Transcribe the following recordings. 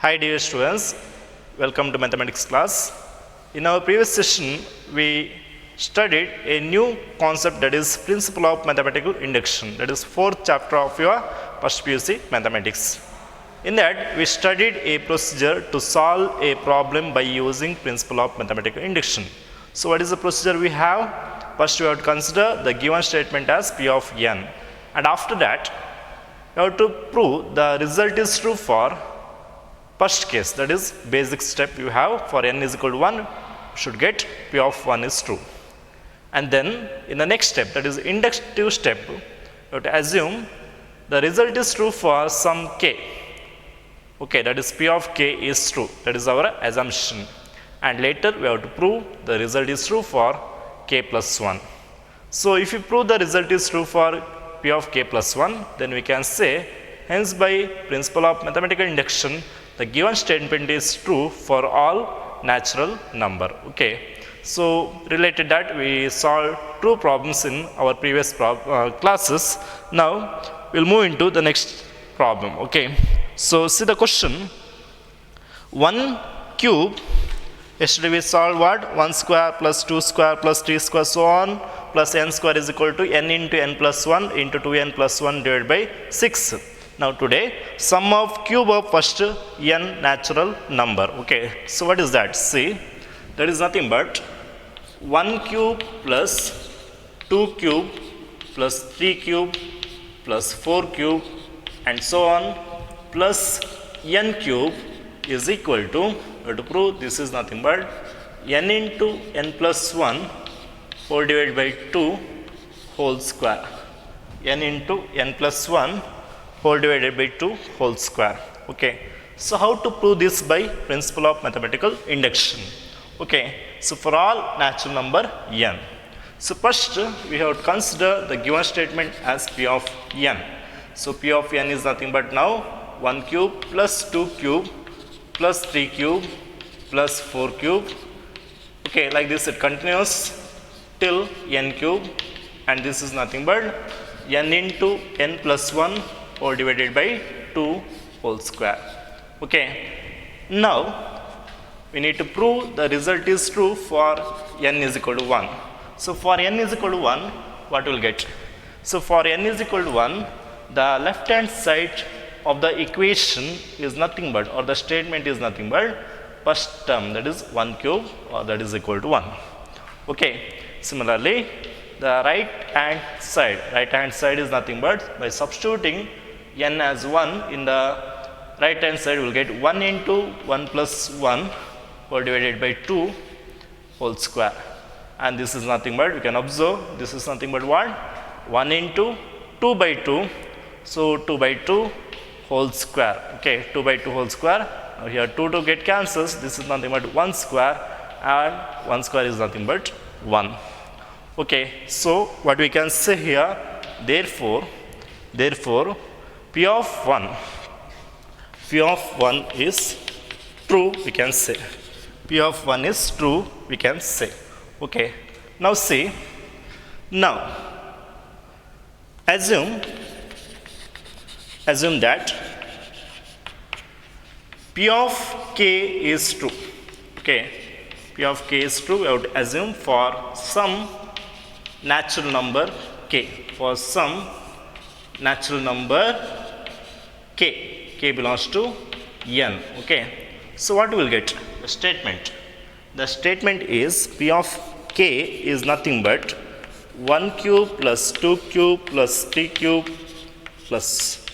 Hi dear students, welcome to mathematics class. In our previous session, we studied a new concept, that is principle of mathematical induction. That is fourth chapter of your first PUC mathematics. In that, we studied a procedure to solve a problem by using principle of mathematical induction. So what is the procedure we have? First we have to consider the given statement as P of n, and after that we have to prove the result is true for first case, that is basic step you have. For n is equal to 1, should get P of 1 is true. And then in the next step, that is inductive step, you have to assume the result is true for some k. Okay, that is P of k is true. That is our assumption. And later we have to prove the result is true for k plus 1. So if you prove the result is true for P of k plus 1, then we can say, hence by principle of mathematical induction, the given statement is true for all natural number. Okay. So related that, we solved two problems in our previous classes. Now we'll move into the next problem. Okay. So see the question. 1 cube. Yesterday we solved what? 1 square plus 2 square plus 3 square so on, plus n square is equal to n into n plus 1 into 2n plus 1 divided by 6. Now today, sum of cube of first n natural number. Okay, so what is that? See, that is nothing but 1 cube plus 2 cube plus 3 cube plus 4 cube and so on plus n cube is equal to prove this is nothing but n into n plus 1 whole divided by 2 whole square. N into n plus 1 whole divided by 2 whole square. Okay. So how to prove this by principle of mathematical induction? Okay. So for all natural number n. So first we have to consider the given statement as P of n. So P of n is nothing but now 1 cube plus 2 cube plus 3 cube plus 4 cube. Okay, like this it continues till n cube, and this is nothing but n into n plus 1 whole divided by 2 whole square. Okay. Now we need to prove the result is true for n is equal to 1. So for n is equal to 1, what will get? So for n is equal to 1, the left hand side of the equation is nothing but, or the statement is nothing but first term, that is 1 cube, or that is equal to 1. Okay. Similarly, the right hand side is nothing but, by substituting n as 1 in the right hand side, we will get 1 into 1 plus 1 whole divided by 2 whole square. And this is nothing but, we can observe, this is nothing but what? 1 into 2 by 2. So 2 by 2 whole square. Okay, 2 by 2 whole square. Now here 2 get cancels. This is nothing but 1 square, and 1 square is nothing but 1. Okay, so what we can say here, therefore P of 1 is true, we can say. P of 1 is true, we can say. Okay, now see, now assume that P of k is true. Okay, P of k is true, we have to assume for some natural number k. For some natural number k belongs to n. Okay, so what we will get? The statement. The statement is P of k is nothing but 1 cube plus 2 cube plus 3 cube plus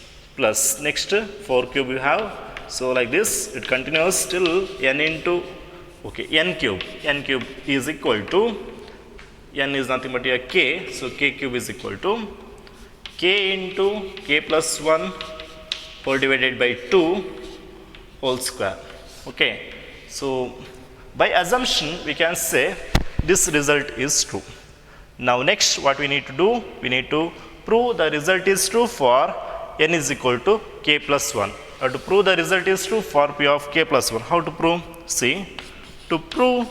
next 4 cube you have. So like this it continues till n into n cube is equal to, n is nothing but here k, so k cube is equal to k into k plus 1 whole divided by 2 whole square. Okay, so by assumption we can say this result is true. Now next what we need to do, we need to prove the result is true for n is equal to k plus 1. To prove the result is true for P of k plus 1. How to prove? See, to prove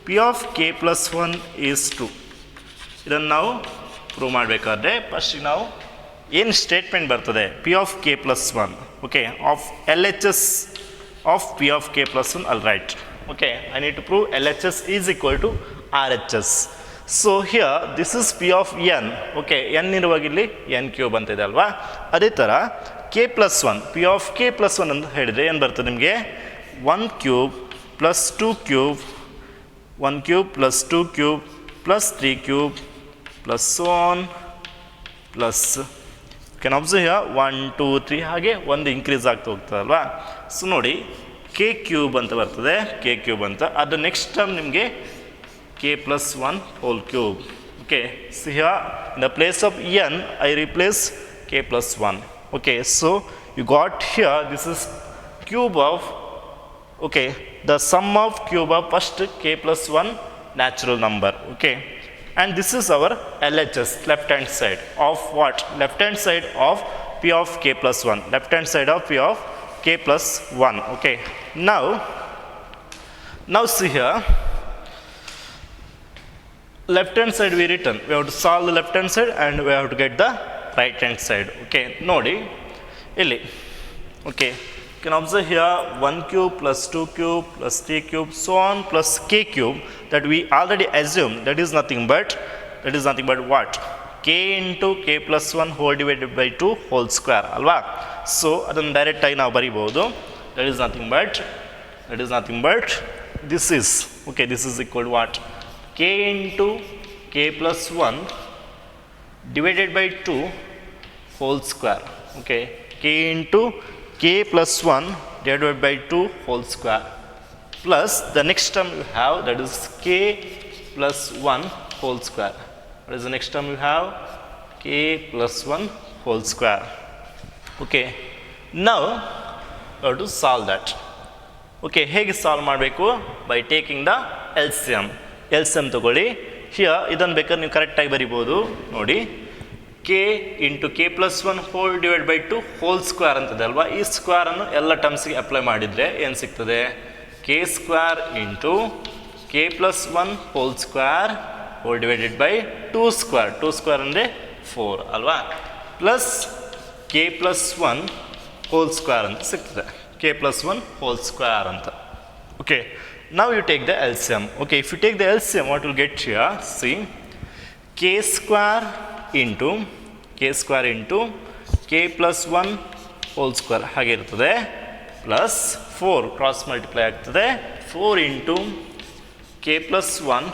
P of k plus 1 is true. ಇದನ್ನು ನಾವು prove ಮಾಡಬೇಕಾದ್ರೆ first ನಾವು ಏನು statement ಬರ್ತದೆ P of K plus 1. okay, of LHS of P of k plus 1, I'll write. Okay, I need to prove LHS is equal to RHS. So here this is P of n, okay, n ಇರುವಾಗ ಇಲ್ಲಿ n cube ಅಂತ ಇದೆ ಅಲ್ವಾ. ಅದೇ ಥರ k plus 1, P of k plus 1 ಅಂತ ಹೇಳಿದರೆ ಏನು ಬರ್ತದೆ ನಿಮಗೆ, 1 cube plus 2 cube, 1 cube plus 2 cube plus 3 cube plus so on plus can observe here 1 2 3 ಹಾಗೆ ಒಂದು ಇನ್ಕ್ರೀಸ್ ಆಗ್ತಾ ಹೋಗ್ತದಲ್ವಾ. ಸೊ ನೋಡಿ ಕೆ ಕ್ಯೂಬ್ ಅಂತ ಬರ್ತದೆ, ಕೆ ಕ್ಯೂಬ್ ಅಂತ. ಅದು ನೆಕ್ಸ್ಟ್ ಟರ್ಮ್ ನಿಮಗೆ K plus 1 whole cube. Okay, so here in the place of N I replace K plus 1. Okay, so you got here this is cube of, okay, the sum of cube of first k plus 1 natural number. Okay, and this is our LHS, left hand side of what, left hand side of P of k plus 1, left hand side of P of k plus 1. Okay, now see here, left hand side we written, we have to solve the left hand side and we have to get the right hand side. Okay, nodi illi, okay, you can observe here 1 cube plus 2 cube plus 3 cube so on plus k cube, that we already assumed that is nothing but what, k into k plus 1 whole divided by 2 whole square alva. So adannu direct ಆಗಿ ನಾವು ಬರಿಬಹುದು, that is nothing but this is, okay, this is equal to what, k into k plus 1 divided by 2 whole square. Okay, k into k plus 1 divided by 2 whole square plus the next term you have, that is k plus 1 whole square. What is the next term you have, k plus 1 whole square. Okay, now you have to solve that. Okay, ಹೇಗೆ solve ಮಾಡಬೇಕು, by taking the LCM ತಗೊಳ್ಳಿ. here ಇದನ್ನು ಬೇಕಾದ್ರೆ ನೀವು ಕರೆಕ್ಟಾಗಿ ಬರಿಬೋದು ನೋಡಿ, k into k plus 1 whole divide by 2 whole square ಅಂತದೆ ಅಲ್ವಾ. ಈ ಸ್ಕ್ವೇರನ್ನು ಎಲ್ಲ ಟರ್ಮ್ಸ್ಗೆ ಅಪ್ಲೈ ಮಾಡಿದರೆ ಏನು ಸಿಗ್ತದೆ, k square into k plus 1 whole square whole divided by 2 square ಅಂದರೆ 4 ಅಲ್ವಾ, plus k plus 1 whole square ಅಂತ ಸಿಗ್ತದೆ, k ಪ್ಲಸ್ 1 ಹೋಲ್ ಸ್ಕ್ವೇರ್ ಅಂತ. Okay, now you take the LCM. Okay, if you take the LCM, what will get here, see, k square into k plus 1 whole square ಹಾಗೆ ಇರ್ತದೆ, plus 4 cross multiply ಆಗ್ತದೆ, 4 into k plus 1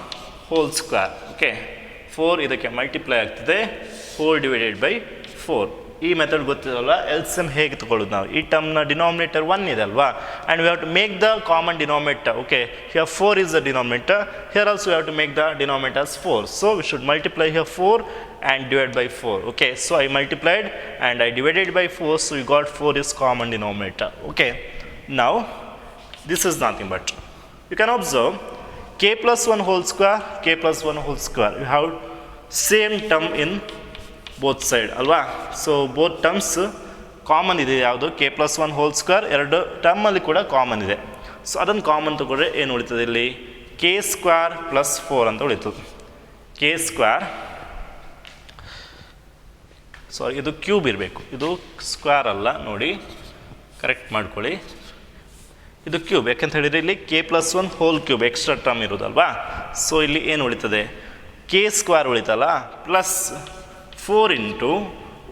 whole square. Okay, 4 ಇದಕ್ಕೆ multiply ಆಗ್ತದೆ, hole divided by 4. ಈ method ಗೊತ್ತಿರಲ್ಲ, LCM ಹೇಗೆ ತಗೊಳ್ಳೋದು ನಾವು, ಈ ಟರ್ಮ್ನ ಡಿನಾಮಿನೇಟರ್ 1 ಇದೆ ಅಲ್ವಾ, and we have to make the common denominator. Okay, here 4 is the denominator, here also we have to make the denominator as 4, so we should multiply here 4 and divide by 4. Okay, so I multiplied and I divided by 4, so we got 4 is common denominator. Okay, now this is nothing but, you can observe k plus 1 whole square, you have same term in both side ಅಲ್ವಾ. So both terms common ಇದೆ, ಯಾವುದು k plus 1 whole square, ಎರಡು ಟರ್ಮಲ್ಲಿ ಕೂಡ common ಇದೆ. So ಅದನ್ನು common ತಗೊಂಡ್ರೆ ಏನು ಉಳಿತದೆ ಇಲ್ಲಿ, k ಸ್ಕ್ವೇರ್ ಪ್ಲಸ್ 4 ಅಂತ ಉಳಿತದೆ. k ಸ್ಕ್ವೇರ್, ಸಾರಿ ಇದು ಕ್ಯೂಬ್ ಇರಬೇಕು, ಇದು ಸ್ಕ್ವೇರ್ ಅಲ್ಲ ನೋಡಿ, ಕರೆಕ್ಟ್ ಮಾಡ್ಕೊಳ್ಳಿ, ಇದು ಕ್ಯೂಬ್. ಯಾಕಂತ ಹೇಳಿದರೆ ಇಲ್ಲಿ k plus 1 whole cube extra term ಇರೋದಲ್ವಾ. ಸೊ ಇಲ್ಲಿ ಏನು ಉಳಿತದೆ, k ಸ್ಕ್ವೇರ್ ಉಳಿತಲ್ಲ, ಪ್ಲಸ್ 4 ಇಂಟು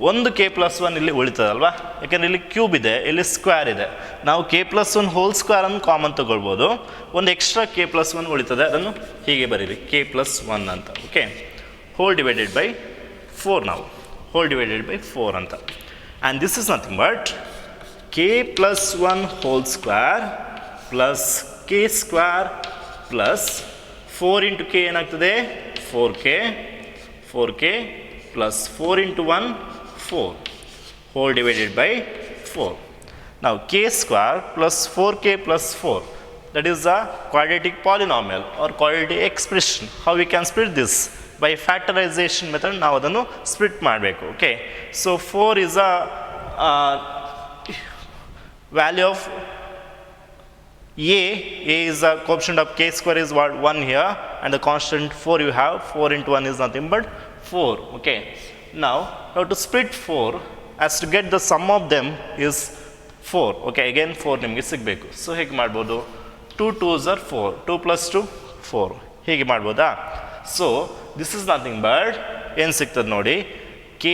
ಒಂದು k ಪ್ಲಸ್ 1 ಇಲ್ಲಿ ಉಳಿತದಲ್ವಾ, ಯಾಕೆಂದರೆ ಇಲ್ಲಿ ಕ್ಯೂಬ್ ಇದೆ, ಇಲ್ಲಿ ಸ್ಕ್ವೇರ್ ಇದೆ. ನಾವು k ಪ್ಲಸ್ 1 ಹೋಲ್ ಸ್ಕ್ವೇರ್ ಅನ್ನು ಕಾಮನ್ ತಗೊಳ್ಬೋದು, ಒಂದು ಎಕ್ಸ್ಟ್ರಾ k ಪ್ಲಸ್ 1 ಉಳಿತದೆ, ಅದನ್ನು ಹೀಗೆ ಬರೀರಿ k ಪ್ಲಸ್ 1 ಅಂತ. ಓಕೆ, ಹೋಲ್ ಡಿವೈಡೆಡ್ ಬೈ 4, ನಾವು ಹೋಲ್ ಡಿವೈಡೆಡ್ ಬೈ 4 ಅಂತ. And this is nothing but k plus 1 whole square plus k square plus 4 into k ಏನಾಗ್ತದೆ, 4k plus 4 into 1 4 whole divided by 4. Now k square plus 4k plus 4, that is a quadratic polynomial or quadratic expression. How we can split this? By factorization method ನಾವು ಅದನ್ನು split ಮಾಡಬೇಕು. Okay, so 4 is a value of a is a coefficient of k square is what, 1 here, and the constant 4 you have, 4 into 1 is nothing but 4. Okay, now you have to split 4 as to get the sum of them is 4. Okay, again 4 ನಿಮಗೆ ಸಿಗಬೇಕು. So ಹೇಗೆ ಮಾಡ್ಬೋದು? 2 2s are 4, 2 + 2 4, ಹೀಗೆ ಮಾಡ್ಬೋದಾ? So this is nothing but ಏನು ಸಿಗ್ತದೆ ನೋಡಿ, k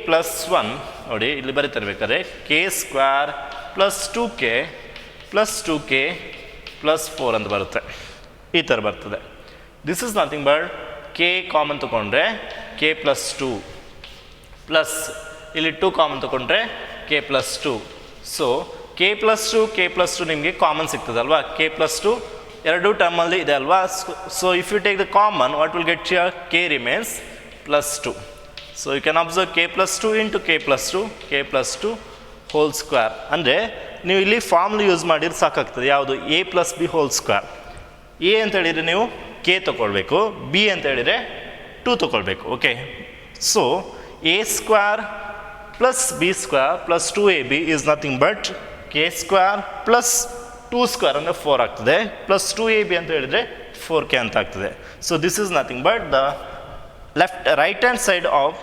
+ 1 ನೋಡಿ ಇಲ್ಲಿ ಬರೀತಿರ್ಬೇಕಾದ್ರೆ k² + 2k + 2k + 4 ಅಂತ ಬರುತ್ತೆ, ಈ ಥರ ಬರ್ತದೆ. This is nothing but k common ತೊಗೊಂಡ್ರೆ k + 2 ಪ್ಲಸ್ ಇಲ್ಲಿ 2 ಕಾಮನ್ ತೊಗೊಂಡ್ರೆ k + 2. ಸೊ k + 2 k + 2 ನಿಮಗೆ ಕಾಮನ್ ಸಿಗ್ತದಲ್ವಾ? k + 2 ಎರಡು ಟರ್ಮಲ್ಲಿ ಇದೆ ಅಲ್ವಾ? So if you take the common, what will get here? k remains +2. So you can observe k + 2 × k + 2, k + 2 whole square. ಅಂದರೆ ನೀವು ಇಲ್ಲಿ ಫಾರ್ಮ್ಲಿ ಯೂಸ್ ಮಾಡಿದ್ರೆ ಸಾಕಾಗ್ತದೆ. ಯಾವುದು? a + b whole square. a ಅಂತ ಹೇಳಿದರೆ ನೀವು k ತೊಗೊಳ್ಬೇಕು, b ಅಂತ ಹೇಳಿದರೆ 2 ತೊಗೊಳ್ಬೇಕು. Okay, so a² + b² + 2ab is nothing but k² + 2² ಅಂದರೆ 4 ಆಗ್ತದೆ, ಪ್ಲಸ್ 2ab ಅಂತ ಹೇಳಿದರೆ 4k ಅಂತ ಆಗ್ತದೆ. So this is nothing but the right hand side of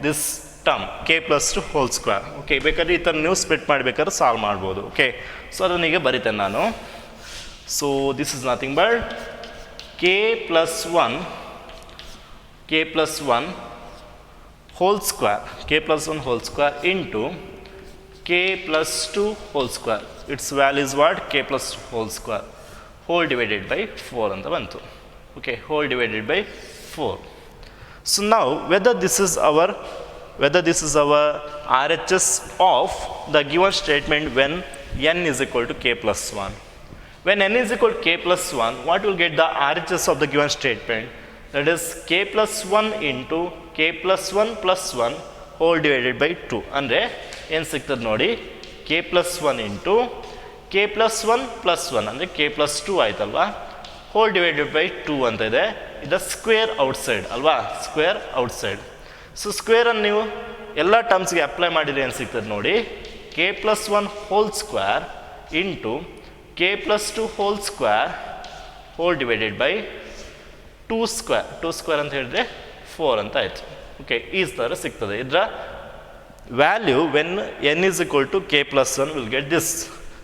this term k + 2 whole square. Okay, ಬೇಕಾದ್ರೆ ಈ ಥರ ನೀವು ಸ್ಪ್ಲಿಟ್ ಮಾಡಬೇಕಾದ್ರೆ ಸಾಲ್ವ್ ಮಾಡ್ಬೋದು. ಓಕೆ, ಸೊ ಅದನ್ನೀಗ ಬರಿತೇನೆ ನಾನು. So this is nothing but k + 1 whole square, k + 1 whole square into k + 2 whole square. Its value is what? k + 2 whole square whole divided by 4 ಅಂತ ಬಂತು. Okay, whole divided by 4. So now whether this is our RHS of the given statement when n is equal to k + 1. When n is equal to k + 1, what will get the RHS of the given statement? That is k + 1 into k + 1 + 1 whole divided by 2. ಅಂದರೆ ಏನು ಸಿಗ್ತದೆ ನೋಡಿ, k + 1 into k + 1 + 1 ಅಂದರೆ k + 2 ಆಯ್ತಲ್ವಾ, hole divided by 2 ಅಂತ ಇದೆ. ಇದು square outside ಅಲ್ವಾ, ಸ್ಕ್ವೇರ್ ಔಟ್ಸೈಡ್. ಸೊ ಸ್ಕ್ವೇರನ್ನು ನೀವು ಎಲ್ಲ ಟರ್ಮ್ಸ್ಗೆ ಅಪ್ಲೈ ಮಾಡಿದರೆ ಏನು ಸಿಗ್ತದೆ ನೋಡಿ, k + 1 whole square into k + 2 whole square whole divided by 2 square ಅಂತ ಹೇಳಿದ್ರೆ 4 ಅಂತ ಆಯಿತು. ಓಕೆ, ಈ ಥರ ಸಿಗ್ತದೆ. ಇದರ value when n is equal to k + 1 will get this.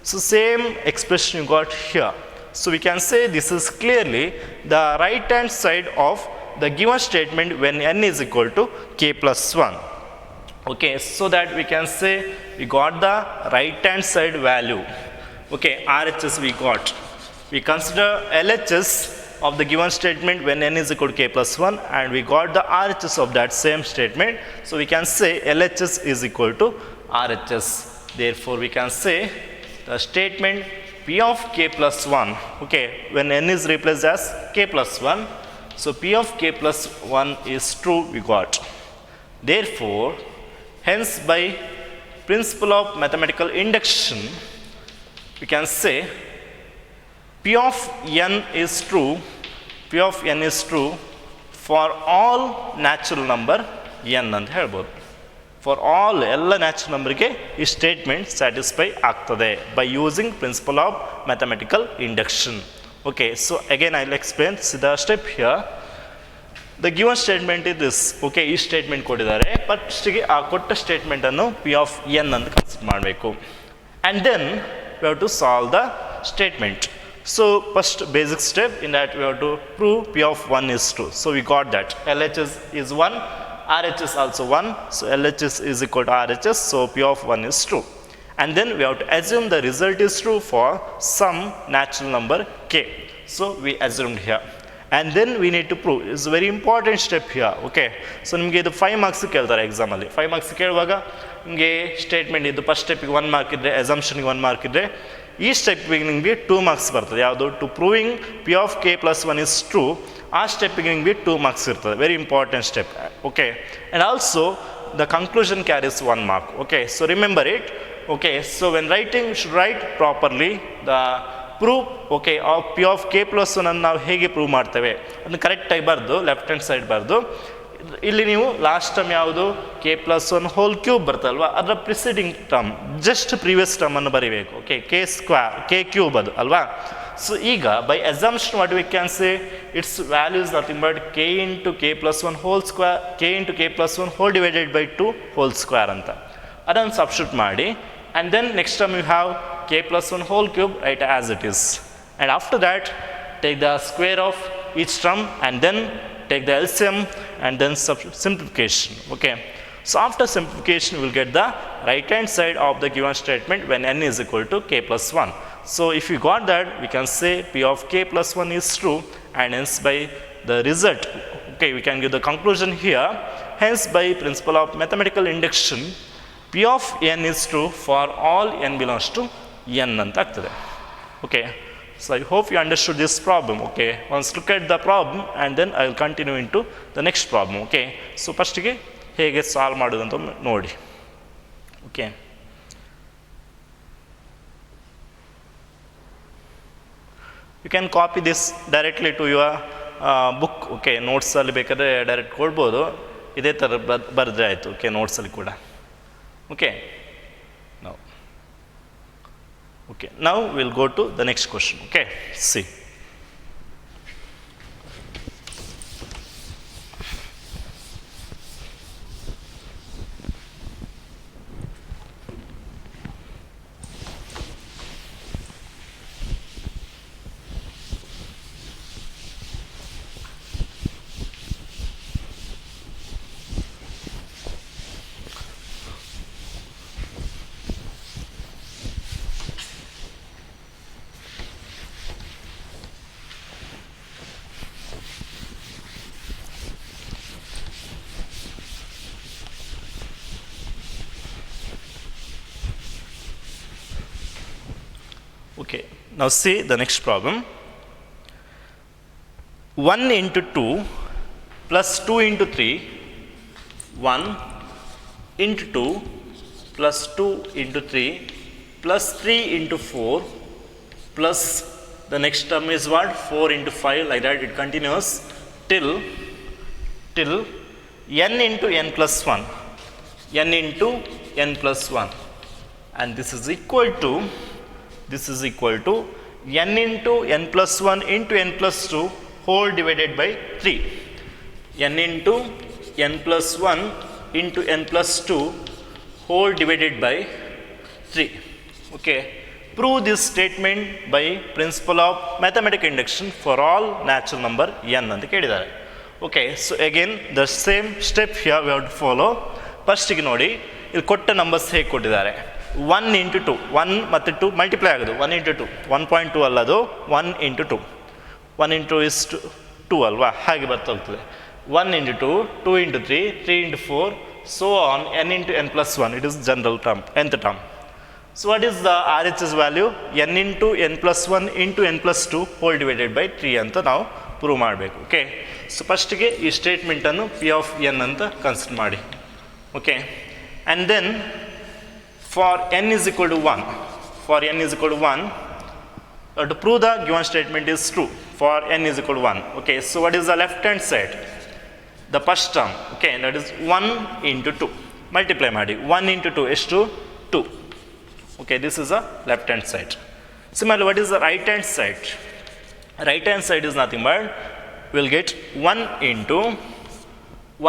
So same expression you got here. So we can say this is clearly the right hand side of the given statement when n is equal to k + 1. Okay, so that we can say we got the right hand side value. Okay, RHS we got. We consider LHS of the given statement when n is equal to k + 1, and we got the RHS of that same statement. So we can say LHS is equal to RHS. Therefore we can say the statement P of k + 1, okay, when n is replaced as k + 1, so P of k + 1 is true we got. Therefore, hence by principle of mathematical induction, we can say P of n is true for all natural number n ಅಂತ ಹೇಳ್ಬೋದು. For all ಎಲ್ಲ natural ನಂಬರ್ಗೆ ಈ statement satisfy ಆಗ್ತದೆ by using principle of mathematical induction. Okay, so again I will explain the step here. The given statement is this. Okay, ಈ statement ಕೊಟ್ಟಿದ್ದಾರೆ. ಫಸ್ಟಿಗೆ ಆ ಕೊಟ್ಟ ಸ್ಟೇಟ್ಮೆಂಟನ್ನು ಪಿ ಆಫ್ ಎನ್ ಅಂತ ಕನ್ಸಿಡರ್ ಮಾಡಬೇಕು. And then we have to solve the statement. So first basic step in that we have to prove P of 1 is true. So we got that LHS is 1, RHS also 1. So LHS is equal to RHS. So P of 1 is true. And then we have to assume the result is true for some natural number k. So we assumed here. And then we need to prove. It's a very important step here. Okay. So ನಿಮಗೆ ಇದು 5 marks ಕೇಳ್ತಾರೆ ಎಕ್ಸಾಮಲ್ಲಿ. 5 marks ಕೇಳುವಾಗ ನಿಮಗೆ statement ಇದು first ಸ್ಟೆಪ್ಪಿಗೆ 1 mark ಇದ್ದರೆ, ಅಸಂಪ್ಷನ್ಗೆ 1 mark ಇದ್ದರೆ, ಈ ಸ್ಟೆಪ್ಪಿಗೆ ನಿಮಗೆ 2 ಮಾರ್ಕ್ಸ್ ಬರ್ತದೆ. ಯಾವುದು? To proving P of k + 1 is true. ಆ ಸ್ಟೆಪ್ಪಿಗೆ ನಿಮಗೆ 2 ಮಾರ್ಕ್ಸ್ ಇರ್ತದೆ. Very important step. Okay, and also the conclusion carries 1 mark. Okay, so remember it. Okay, so when writing should write properly the proof. Okay, P of k + 1 ಅನ್ನು ನಾವು ಹೇಗೆ prove ಮಾಡ್ತೇವೆ ಅದನ್ನು ಕರೆಕ್ಟಾಗಿ ಬರೆದು ಲೆಫ್ಟ್ ಹ್ಯಾಂಡ್ ಸೈಡ್ ಬರೆದು, ಇಲ್ಲಿ ನೀವು ಲಾಸ್ಟ್ ಟರ್ಮ್ ಯಾವುದು k + 1 ಹೋಲ್ ಕ್ಯೂಬ್ ಬರ್ತಲ್ವಾ, ಅದರ ಪ್ರಿಸಿಡಿಂಗ್ ಟರ್ಮ್ ಜಸ್ಟ್ ಪ್ರೀವಿಯಸ್ ಟರ್ಮನ್ನು ಬರೀಬೇಕು. ಓಕೆ, k ಕ್ಯೂಬ್ ಅದು ಅಲ್ವಾ. ಸೊ ಈಗ by assumption what we can say it's value is nothing but k × k + 1 whole square, k × k + 1 hole divided by 2 whole square ಅಂತ. ಅದನ್ನು substitute ಮಾಡಿ And then next term you have k plus 1 whole cube, write as it is. And after that, take the square of each term and then take the LCM and then simplification. Okay. So after simplification, we will get the right hand side of the given statement when n is equal to k plus 1. So if you got that, we can say p of k plus 1 is true, and hence by the result, okay, we can give the conclusion here. Hence by principle of mathematical induction, p of n is true for all n belongs to n anta agtade. Okay. So I hope you understood this problem. Okay. Once look at the problem and then I will continue into the next problem. Okay. So first ಗೆ ಹೇಗೆ solve ಮಾಡೋದು ಅಂತ ನೋಡಿ. Okay, you can copy this directly to your book. Okay, ನೋಟ್ಸಲ್ಲಿ ಬೇಕಾದರೆ direct ಕೊಡ್ಬೋದು, ಇದೇ ಥರ ಬರೆದ್ರೆ ಆಯಿತು. ಓಕೆ, ನೋಟ್ಸಲ್ಲಿ ಕೂಡ. ಓಕೆ, ನಾವು okay, now we will go to the next question. Okay, see. Okay, now see the next problem. 1 into 2 plus 2 into 3, 1 into 2 plus 2 into 3 plus 3 into 4 plus the next term is what? 4 into 5, like that it continues till n into n plus 1, n into n plus 1, and this is equal to n into n plus 1 into n plus 2 whole divided by 3. n into n plus 1 into n plus 2 whole divided by 3. Okay. Prove this statement by principle of mathematical induction for all natural number n ಅಂತ ಕೇಳಿದ್ದಾರೆ. Okay, so again the same step here we have to follow. First ಗೆ ನೋಡಿ, ಇಲ್ಲಿ ಕೊಟ್ಟ numbers ಹೇಗೆ ಕೊಟ್ಟಿದ್ದಾರೆ. 1 into 2, 1 ಮತ್ತು 2 multiply ಆಗೋದು. 1 into 2, 1.2 ಅಲ್ಲದು, 1 into 2, 1 into is 2 ಅಲ್ವಾ, ಹಾಗೆ ಬರ್ತಾ ಹೋಗ್ತದೆ. 1 into 2, 2 into 3, 3 into 4, so on, n into n plus 1, it is general term, nth term. So what is the RHS value? n into n plus 1 into n plus 2 whole divided by 3 ಅಂತ ನಾವು prove ಮಾಡಬೇಕು. Okay, so ಫಸ್ಟಿಗೆ ಈ ಸ್ಟೇಟ್ಮೆಂಟನ್ನು P of N ಅಂತ consider ಮಾಡಿ. Okay, and then for n is equal to 1, to prove the given statement is true for n is equal to 1. Okay, so what is the left hand side? The first term, okay, that is 1 into 2. Multiply ಮಾಡಿ. 1 into 2 is 2. Okay, this is the left hand side. Similarly, what is the right hand side? Right hand side is nothing but we will get 1 into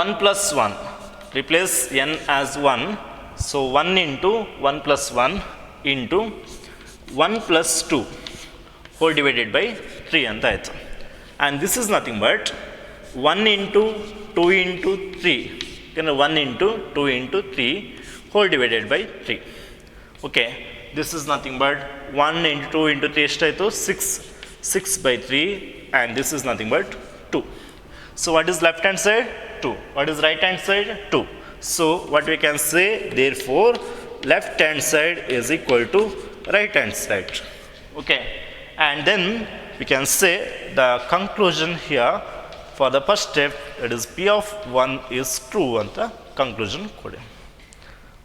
1 plus 1. Replace n as 1. So 1 into 1 plus 1 into 1 plus 2 whole divided by 3 ಅಂತ ಆಯಿತು. And this is nothing but 1 into 2 into 3, 1 into 2 into 3 whole divided by 3. Okay, this is nothing but 1 into 2 into 3 ಎಷ್ಟಾಯಿತು? 6 by 3, and this is nothing but 2. So what is left hand side? 2. What is right hand side? 2. So what we can say, therefore left hand side is equal to right hand side. Okay, and then we can say the conclusion here for the first step, that is p of 1 is true anta conclusion kodi.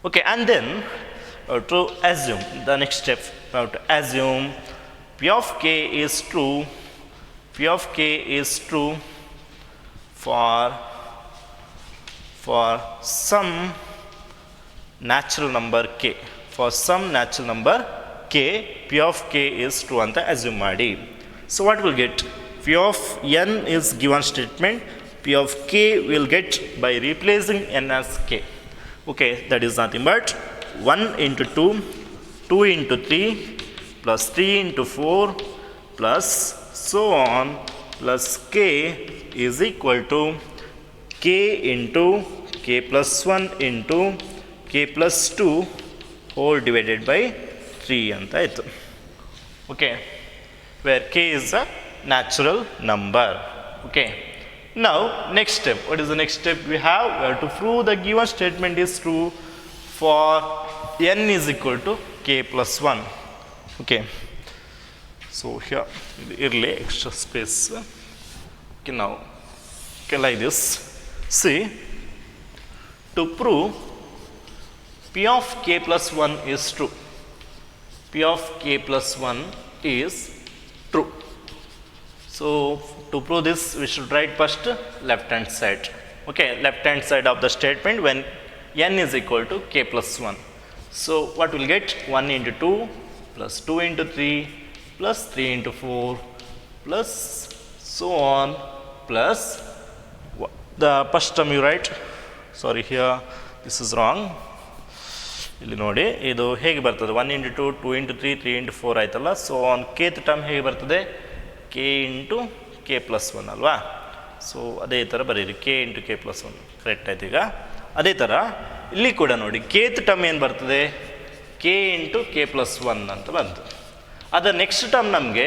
Okay, and then to assume the next step, we have to assume p of k is true for some natural number k. For some natural number k, p of k is true anta assume ಮಾಡಿ. So what we'll get? P of n is given statement, p of k will get by replacing n as k. Okay, that is nothing but 1 into 2 2 into 3 plus 3 into 4 plus so on plus k is equal to k into k plus 1 into k plus 2 whole divided by 3 ಅಂತ ಆಯಿತು. Okay, where k is a natural number. Okay, now next step. What is the next step? We have to prove the given statement is true for n is equal to k plus 1. Okay, so here early extra space. Okay, now okay, like this. See, to prove p of k plus 1 is true, p of k plus 1 is true. So to prove this, we should write first left hand side. Okay, left hand side of the statement when n is equal to k plus 1. So what we'll get? 1 into 2 plus 2 into 3 plus 3 into 4 plus so on plus the first term you write. Sorry, here this is wrong. ಇಲ್ಲಿ ನೋಡಿ, ಇದು ಹೇಗೆ ಬರ್ತದೆ? 1 into 2 2 into 3 3 into 4 ಆಯ್ತಲ್ಲ. So on kth term ಹೇಗೆ ಬರ್ತದೆ? k into k plus 1 ಅಲ್ವಾ? So ಅದೇ ಥರ ಬರೀರಿ, k into k plus 1 correct ಆಯ್ತು. ಈಗ ಅದೇ ಥರ ಇಲ್ಲಿ ಕೂಡ ನೋಡಿ, kth ಟರ್ಮ್ ಏನು ಬರ್ತದೆ? k ಇಂಟು k ಪ್ಲಸ್ 1 ಅಂತ ಬಂತು. ಅದರ ನೆಕ್ಸ್ಟ್ ಟರ್ಮ್ ನಮಗೆ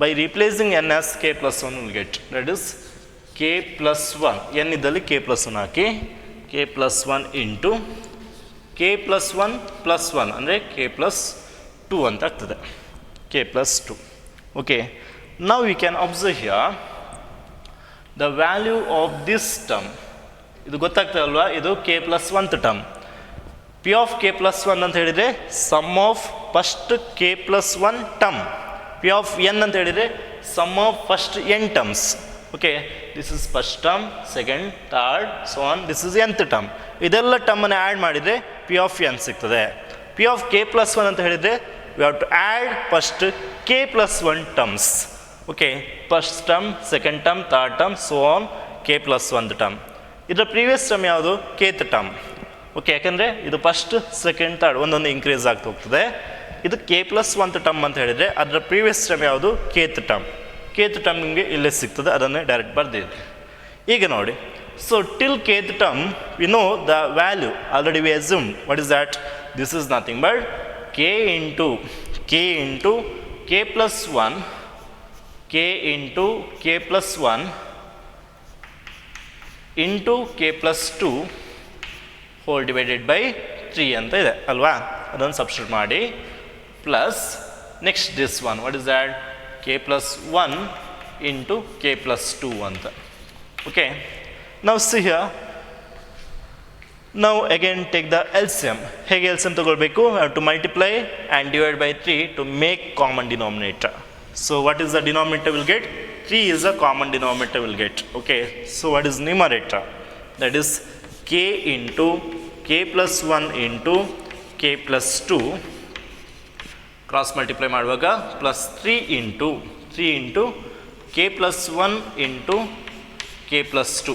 by replacing n as k plus 1 will get, that is k plus 1. n ಇದ್ದಲ್ಲಿ k ಪ್ಲಸ್ 1 ಹಾಕಿ, k plus 1 into k plus 1 plus 1 ಅಂದರೆ k ಪ್ಲಸ್ 2 ಅಂತ ಆಗ್ತದೆ, k ಪ್ಲಸ್ 2. ಓಕೆ, ನಾವು we can observe here the value of this term. ಇದು ಗೊತ್ತಾಗ್ತದಲ್ವಾ? ಇದು k plus 1th term. p of k plus 1 ಅಂತ ಹೇಳಿದರೆ sum of first k plus 1 term. p of n ಅಂತ ಹೇಳಿದರೆ sum of first n terms. Okay, this is first term, second, third, so on, this is nth term. ಇದೆಲ್ಲ ಟರ್ಮನ್ನು add ಮಾಡಿದರೆ P of N ಸಿಗ್ತದೆ. P of K plus 1 ಅಂತ ಹೇಳಿದರೆ we have to add first K plus 1 terms. Okay, first term, second term, third term, so on, K plus 1 term. ಇದರ previous term ಯಾವುದು? ಕೇತ್ term. Okay, ಯಾಕೆಂದರೆ ಇದು first, second, third ಒಂದೊಂದು increase ಆಗ್ತಾ ಹೋಗ್ತದೆ. ಇದು ಕೆ ಪ್ಲಸ್ 1 ಟರ್ಮ್ ಅಂತ ಹೇಳಿದರೆ ಅದರ ಪ್ರೀವಿಯಸ್ ಟರ್ಮ್ ಯಾವುದು? ಕೇತ್ ಟರ್ಮ್. ಕೇತ್ ಟರ್ಮ್ ನಿಮಗೆ ಇಲ್ಲೇ ಸಿಗ್ತದೆ, ಅದನ್ನೇ ಡೈರೆಕ್ಟ್ ಬರ್ದಿದೆ. ಈಗ ನೋಡಿ, so till kth term we know the value, already we assumed. What is that? This is nothing but k into k plus 1, k into k plus 1 into k plus 2 whole divided by 3 ಅಂತ ಇದೆ ಅಲ್ವಾ? ಅದನ್ನು substitute ಮಾಡಿ plus next this one, what is that? k plus 1 into k plus 2 ಅಂತ. Okay, now see here, now again take the LCM. ಹೇಗೆ LCM ತಗೊಳ್ಬೇಕು? have to multiply and divide by 3 to make common denominator. So what is the denominator we'll get? 3 is a common denominator we'll get. Okay, so what is numerator? That is k into k plus 1 into k plus 2 cross multiply ಮಾಡುವಾಗ plus 3 into k plus 1 into k plus 2,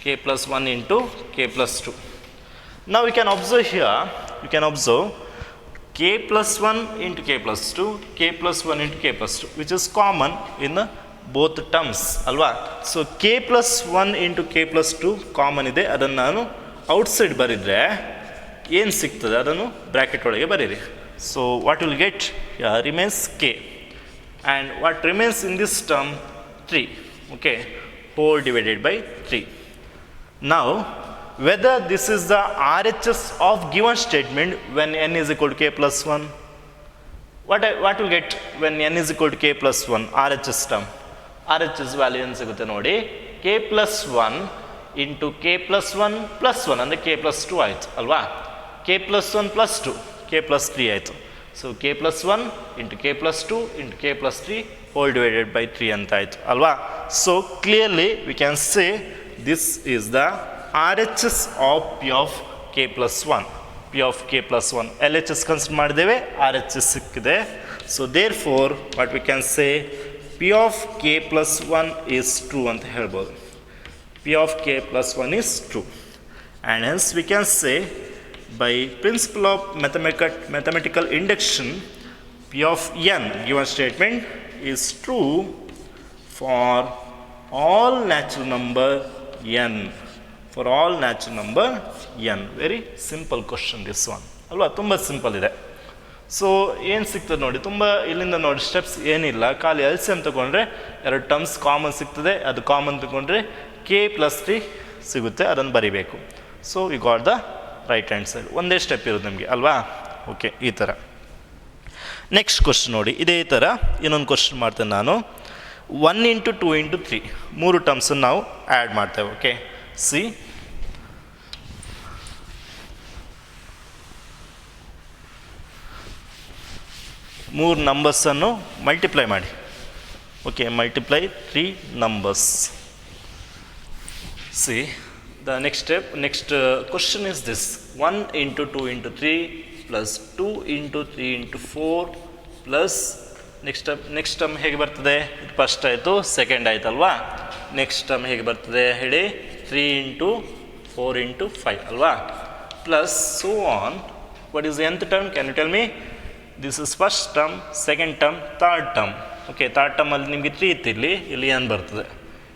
k plus 1 into k plus 2. Now we can observe here, k plus 1 into k plus 2, k plus 1 into k plus 2, which is common in both terms ಅಲ್ವಾ? So k plus 1 into k plus 2 common ಇದೆ, ಅದನ್ನು ನಾನು outside ಬರೆದರೆ ಏನು ಸಿಗ್ತದೆ ಅದನ್ನು bracket ಒಳಗೆ ಬರೀರಿ. So what will get? Remains k, and what remains in this term? 3. Okay, whole divided by 3. Now whether this is the RHS of given statement when n is equal to k plus 1, what will get when n is equal to k plus 1? RHS term, RHS value ಏನು ಸಿಗುತ್ತೆ ನೋಡಿ, k plus 1 into k plus 1 plus 1 ಅಂದರೆ k plus 2 ಆಯಿತು ಅಲ್ವಾ? k plus 1 plus 2, k plus 3 ಆಯಿತು. So k plus 1 into k plus 2 into k plus 3 whole divided by 3 ಅಂತ ಆಯಿತು ಅಲ್ವಾ? So clearly we can say this is the RHS of p of k plus 1. p of k plus 1 LHS consider ಮಾಡಿದ್ದೇವೆ, RHS ಸಿಕ್ಕಿದೆ. So therefore what we can say p of k plus 1 is true ಅಂತ ಹೇಳ್ಬೋದು. p of k plus 1 is true, and hence we can say by principle of mathematical induction, P of n given statement is true for all natural number n. For all natural number n. Very simple question this one. ಅಲ್ವಾ, ತುಂಬ simple ಇದೆ. So ಏನು ಸಿಗ್ತದೆ ನೋಡಿ, ತುಂಬ ಇಲ್ಲಿಂದ ನೋಡಿ steps ಏನಿಲ್ಲ, ಖಾಲಿ ಎಲ್ ಸಿ ಎಮ್ ತೊಗೊಂಡ್ರೆ 2 ಟರ್ಮ್ಸ್ ಕಾಮನ್ ಸಿಗ್ತದೆ, ಅದು ಕಾಮನ್ ತೊಗೊಂಡ್ರೆ k+3 ಸಿಗುತ್ತೆ, ಅದನ್ನು ಬರಿಬೇಕು. So we got the right hand side. ಒಂದೇ ಸ್ಟೆಪ್ ಇರೋದು ನಿಮಗೆ ಅಲ್ವಾ. ಓಕೆ, ಈ ಥರ. ನೆಕ್ಸ್ಟ್ ಕ್ವಶನ್ ನೋಡಿ, ಇದೇ ಥರ ಇನ್ನೊಂದು ಕ್ವಶನ್ ಮಾಡ್ತೇನೆ ನಾನು. 1 × 2 × 3 3 ಟರ್ಮ್ಸನ್ನು ನಾವು ಆ್ಯಡ್ ಮಾಡ್ತೇವೆ. ಓಕೆ, ಸಿ 3 ನಂಬರ್ಸನ್ನು ಮಲ್ಟಿಪ್ಲೈ ಮಾಡಿ. Okay, multiply 3 numbers. C the next step, next question is this: 1 × 2 × 3 plus 2 × 3 × 4 plus next term ಹೇಗೆ ಬರ್ತದೆ? ಇದು ಫಸ್ಟ್ ಆಯಿತು, ಸೆಕೆಂಡ್ ಆಯ್ತಲ್ವಾ. ನೆಕ್ಸ್ಟ್ ಟರ್ಮ್ ಹೇಗೆ ಬರ್ತದೆ ಹೇಳಿ? 3 × 4 × 5 ಅಲ್ವಾ, plus so on. What is nth term? Can you tell me? This is first term, second term, third term. Okay, third ಟರ್ಮಲ್ಲಿ ನಿಮಗೆ 3 ಇತ್ತು, ಇಲ್ಲಿ n ಬರ್ತದೆ.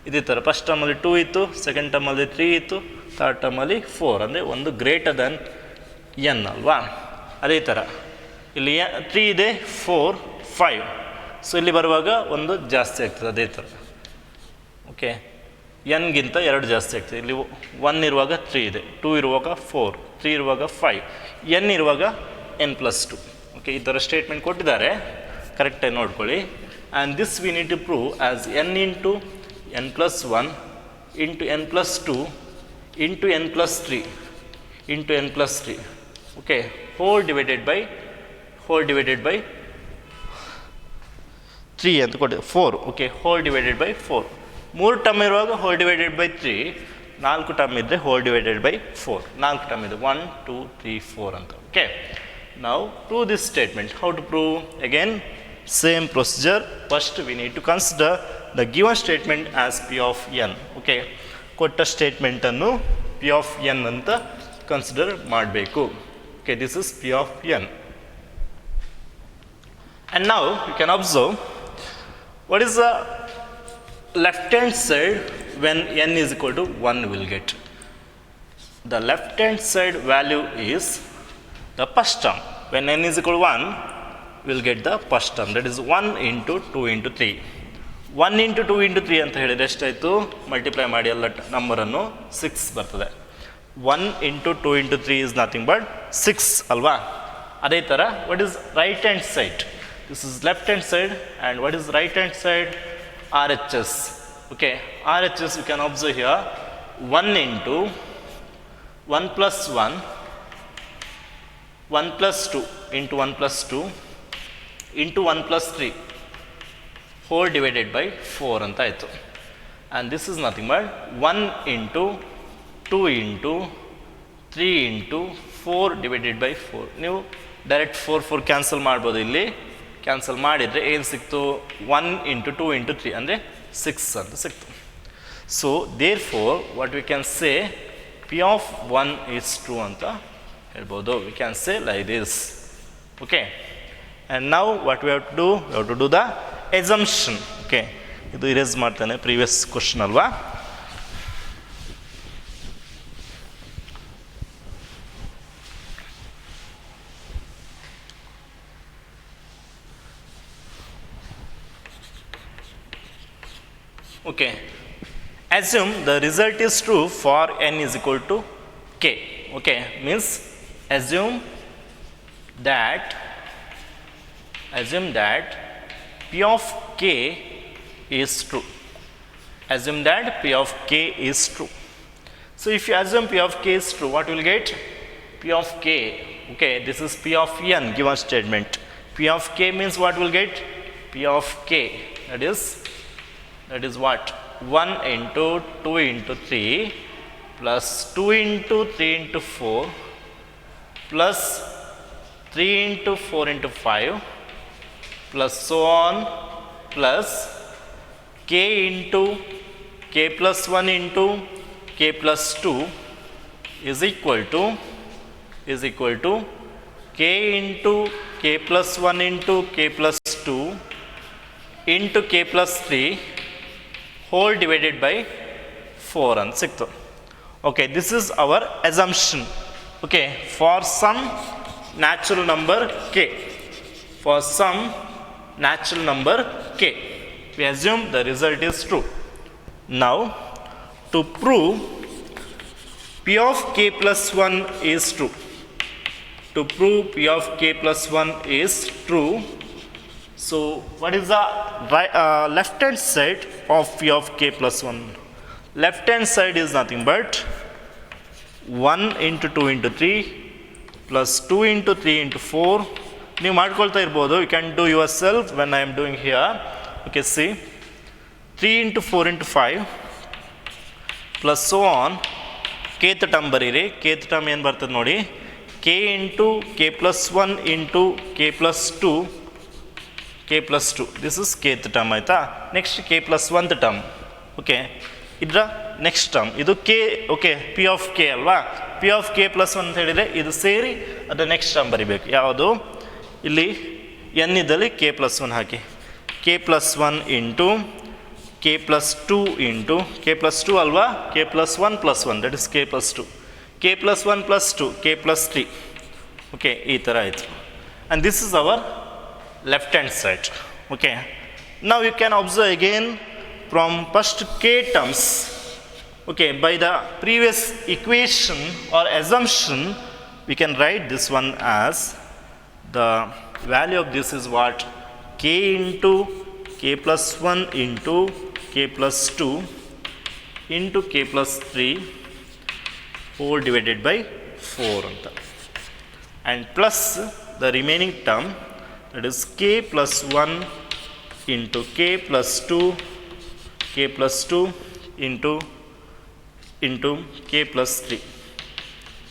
ಇದೇ ಥರ ಫಸ್ಟ್ ಟರ್ಮಲ್ಲಿ 2 ಇತ್ತು, ಸೆಕೆಂಡ್ ಟರ್ಮಲ್ಲಿ 3 ಇತ್ತು, ಥರ್ಡ್ ಟರ್ಮಲ್ಲಿ 4, ಅಂದರೆ ಒಂದು ಗ್ರೇಟರ್ ದೆನ್ n ಅಲ್ವಾ. ಅದೇ ಥರ ಇಲ್ಲಿ 3 ಇದೆ, 4, 5. ಸೊ ಇಲ್ಲಿ ಬರುವಾಗ ಒಂದು ಜಾಸ್ತಿ ಆಗ್ತದೆ, ಅದೇ ಥರ. ಓಕೆ, ಎನ್ಗಿಂತ 2 ಜಾಸ್ತಿ ಆಗ್ತದೆ. ಇಲ್ಲಿ 1 ಇರುವಾಗ 3 ಇದೆ, 2 ಇರುವಾಗ 4, 3 ಇರುವಾಗ 5, n ಇರುವಾಗ n+2. ಓಕೆ, ಈ ಥರ ಸ್ಟೇಟ್ಮೆಂಟ್ ಕೊಟ್ಟಿದ್ದಾರೆ, ಕರೆಕ್ಟಾಗಿ ನೋಡ್ಕೊಳ್ಳಿ. And this we need to prove as n × n+1 × n+2 × n+3 × n+3. Okay, whole divided by 3 ಅಂತ ಕೊಟ್ಟಿದೆ, 4. Okay, whole divided by 4. 3 term ಇರುವಾಗ ಹೋಲ್ ಡಿವೈಡೆಡ್ ಬೈ 3, 4 ಟರ್ಮ್ ಇದ್ದರೆ ಹೋಲ್ ಡಿವೈಡೆಡ್ ಬೈ 4. 4 ಟರ್ಮ್ ಇದೆ, 1 2 3 4 ಅಂತ. Okay, now prove this statement. How to prove? Again same procedure. First we need to consider the given statement as P of n. Okay, ಕೊಟ್ಟ statement ಅನ್ನು P of n ಅಂತ consider ಮಾಡಬೇಕು. Okay, this is P of n. And now you can observe what is the left hand side when n is equal to 1 will get. The left hand side value is the first term. When n is equal to 1, we'll get the first term, that is 1 × 2 × 3. 1 × 2 × 3 ಅಂತ ಹೇಳಿದರೆ ಎಷ್ಟಾಯಿತು? Multiply ಮಾಡಿ ಎಲ್ಲ ನಂಬರನ್ನು 6 ಬರ್ತದೆ. 1 × 2 × 3 is nothing but 6 ಅಲ್ವಾ. ಅದೇ ಥರ what is right hand side? This is left hand side, and what is right hand side? RHS. Okay, RHS you can observe here, 1 × 1 + 1 1 + 2 × 1 + 2 × 1 + 3 whole divided by 4 ಅಂತ ಆಯಿತು. And this is nothing but 1 × 2 × 3 × 4 divided by 4. ನೀವು direct 4 cancel ಮಾಡ್ಬೋದು. ಇಲ್ಲಿ cancel ಮಾಡಿದರೆ ಏನು ಸಿಕ್ತು? 1 × 2 × 3 ಅಂದರೆ 6 ಅಂತ ಸಿಕ್ತು. So therefore what we can say P of 1 is true ಅಂತ ಹೇಳ್ಬೋದು. We can say like this. Okay, and now what we have to do? We have to do the assumption. Okay, ಇದು erase ಮಾಡ್ತಾನೆ, previous question ಅಲ್ವಾ. Okay, assume the result is true for n is equal to k. Okay, means assume that P of k is true. Assume that P of k is true. So if you assume P of k is true, what will get? P of k. Okay, this is P of n given statement. P of k means what will get? P of k, that is what? 1 × 2 × 3 plus 2 × 3 × 4 plus 3 × 4 × 5 plus so on plus k × k plus 1 × k plus 2 is equal to is equal to k into k plus 1 into k plus 2 into k plus 3 whole divided by 4 ಅಂತ ಸಿಕ್ತು. Okay, this is our assumption. Okay, for some natural number k. For some natural number k, we assume the result is true. Now, to prove p of k plus 1 is true, to prove p of k plus 1 is true, so what is the left hand side of p of k plus 1? Left hand side is nothing but 1 into 2 into 3 plus 2 into 3 into 4. ನೀವು ಮಾಡ್ಕೊಳ್ತಾ ಇರ್ಬೋದು, you can do yourself when I am doing here. Okay, see, 3 into 4 into 5 plus so on. kth term ಬರೀರಿ. kth term ಏನು ಬರ್ತದೆ ನೋಡಿ, k into k plus 1 into k plus 2, k plus 2, this is kth term ಆಯಿತಾ. Next k plus 1th term. Okay, ಇದರ next term ಇದು K. Okay, P of K ಅಲ್ವಾ, P of K plus 1 ಅಂತ ಹೇಳಿದರೆ ಇದು ಸೇರಿ ಅದರ ನೆಕ್ಸ್ಟ್ ಟರ್ಮ್ ಬರಿಬೇಕು. ಯಾವುದು? ಇಲ್ಲಿ ಎನ್ ಇದ್ದಲ್ಲಿ ಕೆ ಪ್ಲಸ್ 1 ಹಾಕಿ, k plus 1 into k plus 2 into k plus 2 ಅಲ್ವಾ, k plus 1 plus 1 is k ಕೆ plus 2, k plus 1 plus 2 k plus 3. Okay, ಈ ಥರ ಆಯಿತು. And this is our left hand side. Okay, now you can observe again from first k terms. Okay, by the previous equation or assumption we can write this one as the value of this is what, k into k plus 1 into k plus 2 into k plus 3 whole divided by 4 anta, and plus the remaining term, that is k plus 1 into k plus 2 k plus 2 into k plus 3.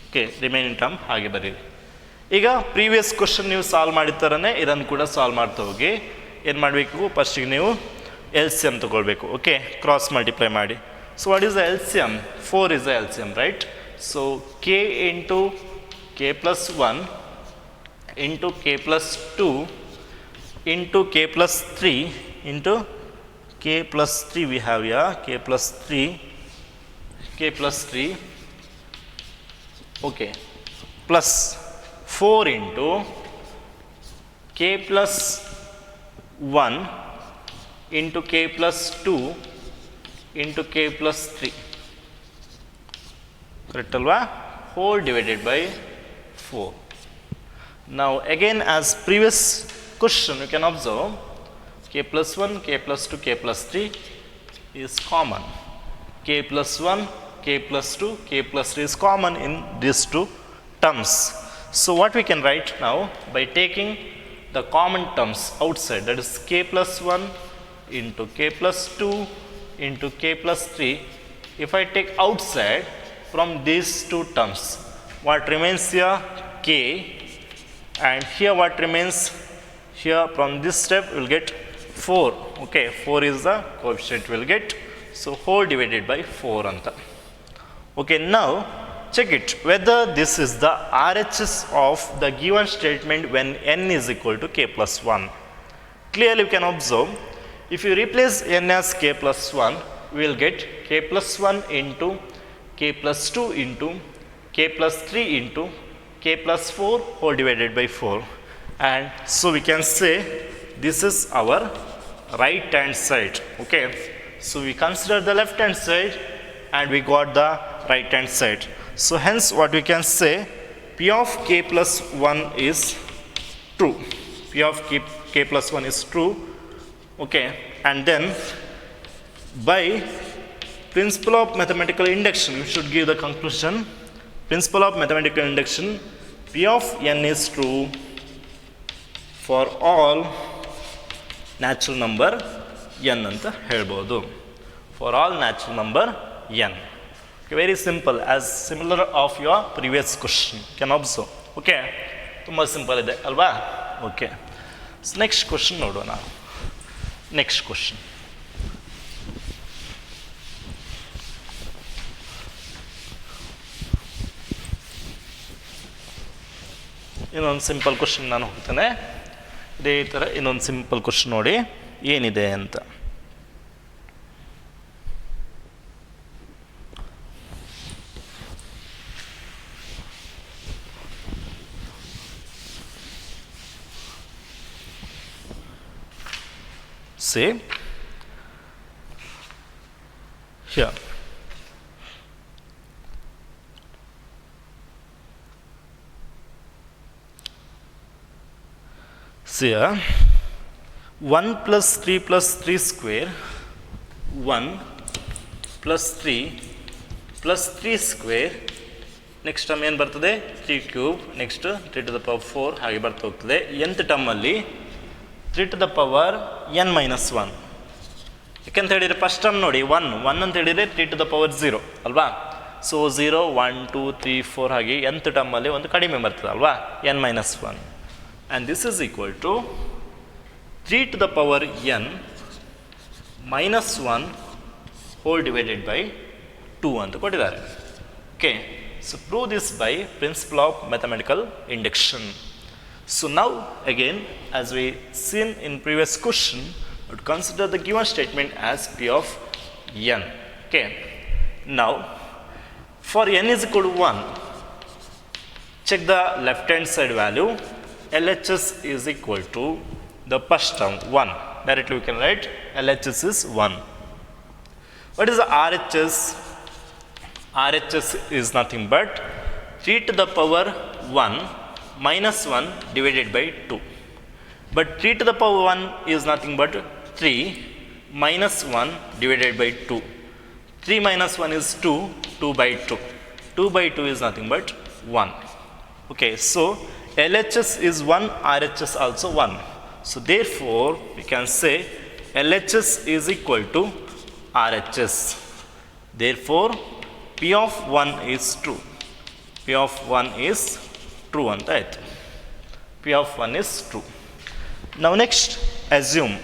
Okay, remaining term ಹಾಗೆ ಬರೀರಿ. ಈಗ previous question ನೀವು solve ಮಾಡಿದ ಥರನೇ ಇದನ್ನು ಕೂಡ solve ಮಾಡ್ತಾ ಹೋಗಿ. ಏನು ಮಾಡಬೇಕು, ಫಸ್ಟಿಗೆ ನೀವು ಎಲ್ ಸಿ ಎಮ್ ತೊಗೊಳ್ಬೇಕು. ಓಕೆ, ಕ್ರಾಸ್ ಮಲ್ಟಿಪ್ಲೈ ಮಾಡಿ. So what is the L C M? 4 is the L C M, right? So K into k plus 1 into k plus 2 into k plus 3 into k plus 3 we have here, k plus 3, okay, plus 4 into k plus 1 into k plus 2 into k plus 3, correct alva, whole divided by 4. Now again, as previous question you can observe, k plus 1, k plus 2, k plus 3 is common. K plus 1, k plus 2, k plus 3 is common in these two terms. So what we can write now, by taking the common terms outside, that is k plus 1 into k plus 2 into k plus 3, if I take outside from these two terms, what remains here? K, and here what remains here from this step we will get 4. Okay, 4 is the coefficient we will get, so whole divided by 4 anta. Okay, now check it whether this is the RHS of the given statement when n is equal to k plus 1. Clearly you can observe, if you replace n as k plus 1, we will get k plus 1 into k plus 2 into k plus 3 into k plus 4 whole divided by 4, and so we can say this is our right hand side. Okay, so we consider the left hand side and we got the right hand side. So hence what we can say, p of k plus 1 is true, p of k plus 1 is true. Okay, and then by principle of mathematical induction we should give the conclusion. Principle of mathematical induction, p of n is true for all natural number n ಅಂತ ಹೇಳ್ಬೋದು, for all natural number n. Okay, very simple, as similar of your previous question, can observe. Okay, ತುಂಬ simple ಇದೆ ಅಲ್ವಾ? Okay, next question ನೋಡೋಣ. Next question, ಇನ್ನೊಂದು simple question ನಾನು ಹೋಗ್ತೇನೆ. ಇದೇ ಥರ ಇನ್ನೊಂದು ಸಿಂಪಲ್ ಕ್ವಶನ್ ನೋಡಿ ಏನಿದೆ ಅಂತ. Say here here 1 plus 3 plus 3 square 1 plus 3 plus 3 square next term ಏನು ಬರ್ತದೆ 3 cube next 3 to the power 4 ಹಾಗೆ ಬರ್ತಾ ಹೋಗ್ತದೆ. nth ಟರ್ಮಲ್ಲಿ 3 to the power n minus 1 ಯಾಕೆಂತ ಹೇಳಿದರೆ ಫಸ್ಟ್ ಟರ್ಮ್ ನೋಡಿ 1 ಅಂತ ಹೇಳಿದರೆ 3 to the power 0 ಅಲ್ವಾ. ಸೊ 0 1 2 3 4 ಹಾಗೆ nth ಟರ್ಮಲ್ಲಿ ಒಂದು ಕಡಿಮೆ ಬರ್ತದೆ ಅಲ್ವಾ n minus 1 and this is equal to 3 to the power n minus 1 whole divided by 2 ಅಂತ ಕೊಟ್ಟಿದ್ದಾರೆ. Okay, so prove this by principle of mathematical induction. So now again, as we seen in previous question, would consider the given statement as p of n. Okay, now for n is equal to 1, check the left hand side value. LHS is equal to the first term 1. Directly we can write LHS is 1. What is the RHS? RHS is nothing but 3 to the power 1 minus 1 divided by 2. But 3 to the power 1 is nothing but 3 minus 1 divided by 2. 3 minus 1 is 2, 2 by 2. 2 by 2 is nothing but 1. Okay, so LHS is 1, RHS also 1. So therefore, we can say LHS is equal to RHS. Therefore, P of 1 is true. P of 1 is true ಅಂತ ಆಯಿತು. P of 1 is true. Now next, assume.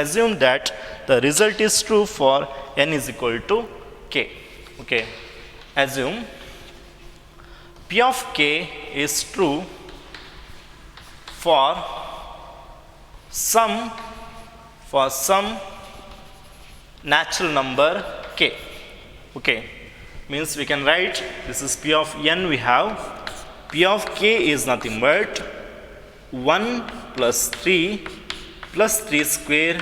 Assume that the result is true for n is equal to k. Okay, assume P of k is true for some natural number k. Okay, means we can write this is P of n. We have P of k is nothing but 1 plus 3 plus 3 square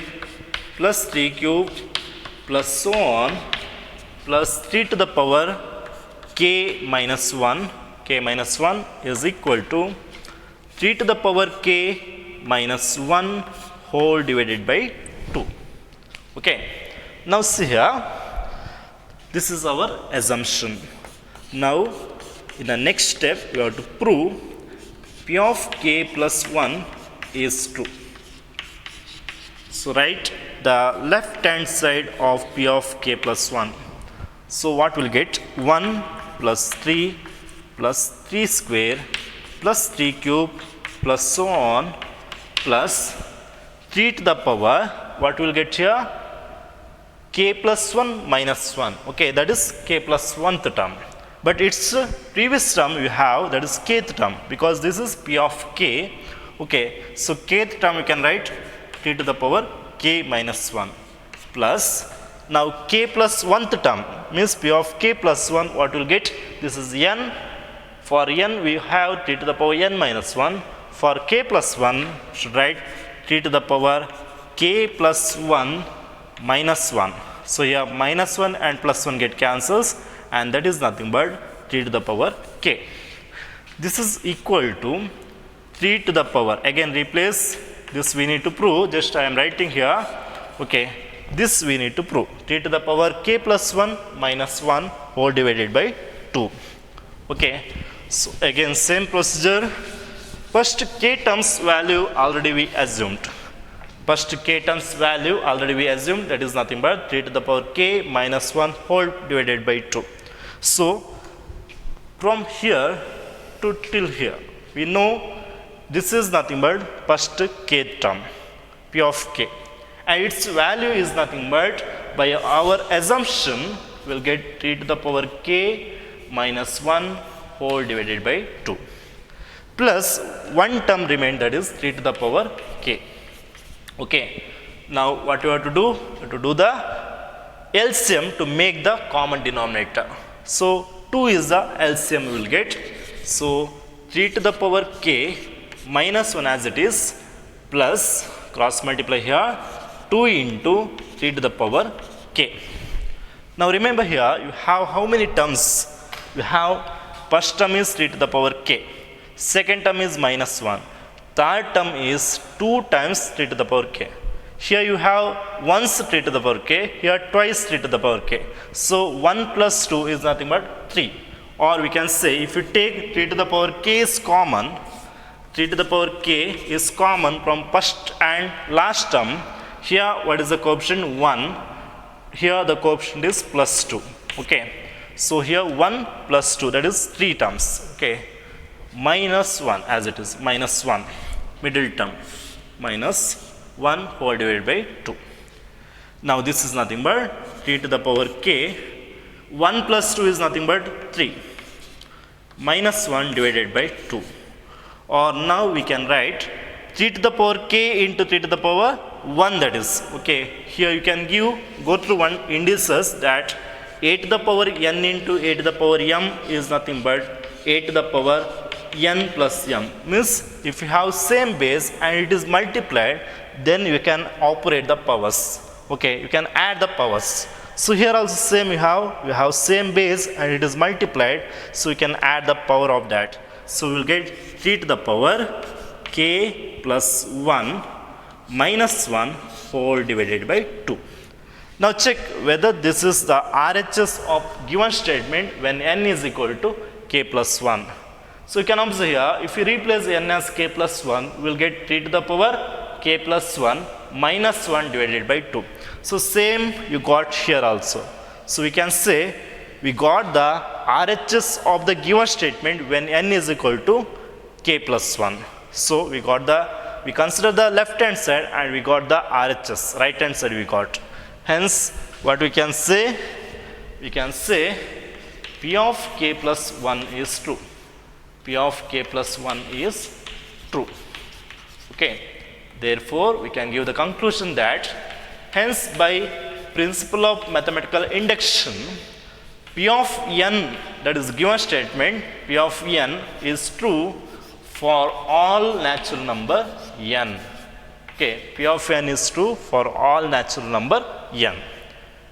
plus 3 cube plus so on plus 3 to the power k minus 1. K minus 1 is equal to 3 to the power k minus 1 whole divided by 2. Okay, now see here, this is our assumption. Now in the next step we have to prove P of k plus 1 is true. So write the left hand side of P of k plus 1. So what will get 1 plus 3 plus 3 square plus 3 cube plus so on plus 3 to the power, what will get here, k plus 1 minus 1. Okay, that is k plus 1th term, but its previous term you have, that is kth term, because this is P of k. Okay, so kth term you can write 3 to the power k minus 1 plus, now k plus 1th term means P of k plus 1, what will get, this is n. For n we have 3 to the power n minus 1. For k plus 1 should write 3 to the power k plus 1 minus 1. So here minus 1 and plus 1 get cancels, and that is nothing but 3 to the power k. This is equal to 3 to the power, again replace this, we need to prove, just I am writing here. Okay, this we need to prove, 3 to the power k plus 1 minus 1 whole divided by 2. Okay, so again same procedure. First k terms value already we assumed. First k terms value already we assumed, that is nothing but 3 to the power k minus 1 whole divided by 2. So from here to till here we know this is nothing but first kth term P of k, and its value is nothing but, by our assumption, we'll get 3 to the power k minus 1 whole divided by 2. plus one term remains, that is 3 to the power k. Okay. Now what you have to do? You have to do the LCM to make the common denominator. So 2 is the LCM we will get. So 3 to the power k minus 1 as it is, plus cross multiply here 2 into 3 to the power k. Now remember here you have how many terms? You have first term is 3 to the power k, second term is minus 1, third term is 2 times 3 to the power k. Here you have once 3 to the power k, here twice 3 to the power k. So 1 plus 2 is nothing but 3. Or we can say if you take 3 to the power k is common, 3 to the power k is common from first and last term. Here what is the coefficient? 1. Here the coefficient is plus 2. Okay. So here 1 plus 2, that is 3 terms. Okay. Minus 1 as it is, minus 1 middle term, minus 1 whole divided by 2. Now this is nothing but 3 to the power k. 1 plus 2 is nothing but 3. Minus 1 divided by 2. Or now we can write 3 to the power k into 3 to the power 1, that is. Okay. Here you can go through one indices that a to the power n into a to the power m is nothing but a to the power n plus m. Means if you have same base and it is multiplied, then you can operate the powers. Okay, you can add the powers. So here also same you have same base and it is multiplied, so you can add the power of that. So we will get 3 to the power k plus 1 minus 1 whole divided by 2. Now check whether this is the RHS of given statement when n is equal to k plus 1. So you can observe here, if you replace n as k plus 1, we will get 3 to the power k plus 1 minus 1 divided by 2. So same you got here also. So we can say we got the RHS of the given statement when n is equal to k plus 1. So we consider the left hand side and we got the RHS, right hand side we got. Hence what we can say? We can say P of k plus 1 is true. P of k plus 1 is true. Okay. Therefore, we can give the conclusion that hence by principle of mathematical induction, P of n, that is given statement, P of n is true for all natural number n. Okay, P of n is true for all natural number n.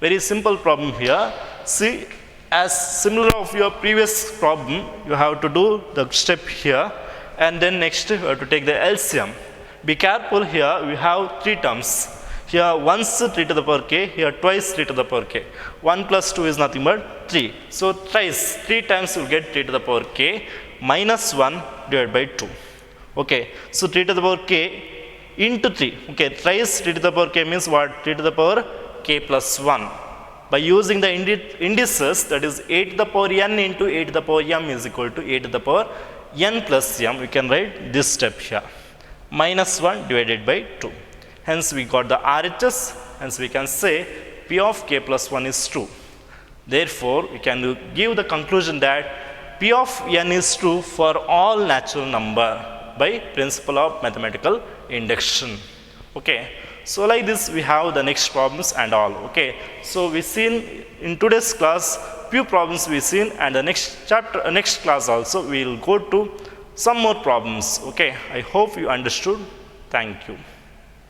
Very simple problem here. See, as similar of your previous problem, you have to do the step here, and then next you have to take the LCM. Be careful here, we have 3 terms. Here once 3 to the power k, here twice 3 to the power k. 1 plus 2 is nothing but 3. So thrice, 3 times you will get 3 to the power k minus 1 divided by 2. Okay, so 3 to the power k into 3. Okay, thrice 3 to the power k means what? 3 to the power k plus 1. By using the indices, that is a to the power n into a to the power m is equal to a to the power n plus m, we can write this step here. Minus 1 divided by 2. Hence we got the RHS, hence we can say P of k plus 1 is true. Therefore, we can give the conclusion that P of n is true for all natural number by principle of mathematical induction. Okay. So like this we have the next problems and all. Okay. So we seen in today's class few problems we seen, and the next class also we will go to some more problems. Okay. I hope you understood. Thank you.